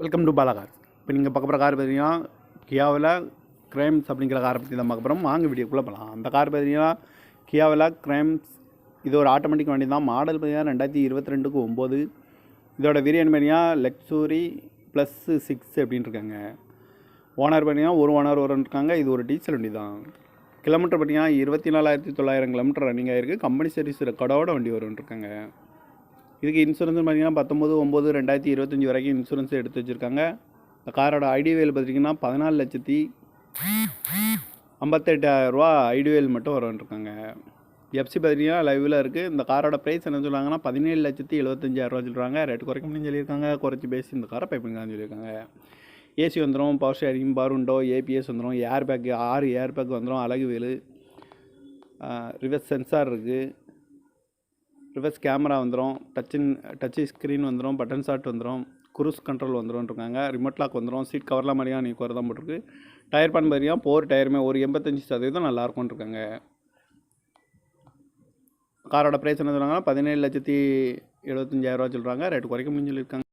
Welcome to Bala cars. இப்போ நீங்கள் பார்க்க போகிற கார் பார்த்தீங்கன்னா கியாவில் கிரைம்ஸ் அப்படிங்கிற காரை பற்றி தான் பார்க்க போகிறோம். வாங்க வீடியோக்குள்ளே போகலாம். அந்த கார் பார்த்தீங்கன்னா கியாவில் கிரைம்ஸ். இது ஒரு ஆட்டோமேட்டிக் வண்டி தான். மாடல் பார்த்தீங்கன்னா 2022-9. இதோட வேரியன்ட் பார்த்தீங்கன்னா லக்ஸுரி +6 அப்படின்னு இருக்காங்க. ஓனர் பார்த்தீங்கன்னா ஒரு ஓனர் இருக்காங்க. இது ஒரு டீசல் வண்டி தான். கிலோமீட்டர் பார்த்தீங்கன்னா 24,900 கிலோமீட்டர் ரன்னிங் ஆகிருக்கு. கம்பெனி சர்வீஸ் ரெக்கார்டோட வண்டி வரும்ன்ருக்காங்க. இதுக்கு இன்சூரன்ஸ் பார்த்தீங்கன்னா 19/9/2025 வரைக்கும் இன்சூரன்ஸ் எடுத்து வச்சுருக்காங்க. இந்த காரோட ஐடிவேல் பார்த்தீங்கன்னா 14,58,000 ஐடிவேல் மட்டும் வரும்ன்ருக்காங்க. எஃப்சி பார்த்தீங்கன்னா லைவில் இருக்குது. இந்த காரோட ப்ரைஸ் என்ன சொல்கிறாங்கன்னா 17,75,000 சொல்கிறாங்க. ரேட்டு குறைக்க முடியும்னு சொல்லியிருக்காங்க. குறைச்சி பேசி இந்த காரை பைப்பிங்கன்னு சொல்லியிருக்காங்க. ஏசி வந்துடும், power sharing, power window, ABS வந்துடும், ஏர் பேக்கு 6 ஏர் பேக் வந்துடும், அழகு வேலு, ரிவர்ஸ் சென்சார் இருக்குது, ரிவர்ஸ் கேமரா வந்துடும், டச் ஸ்க்ரீன் வந்துடும், பட்டன் ஷாட் வந்துடும், குரூஸ் கண்ட்ரோல் வந்துடும்ன்ருக்காங்க. ரிமோட் லாக் வந்துடும். சீட் கவர்லாம் மாதிரியா நீ குறை தான் போட்டிருக்கு. டயர் பான் பார்த்தீங்கன்னா 4 டயருமே ஒரு 85% நல்லாயிருக்கும்ன்ருக்காங்க. காரோட ப்ரைஸ் என்ன சொல்கிறாங்கன்னா 17,75,000 சொல்கிறாங்க. ரேட்டு குறைக்க முடியும்னு சொல்லியிருக்காங்க.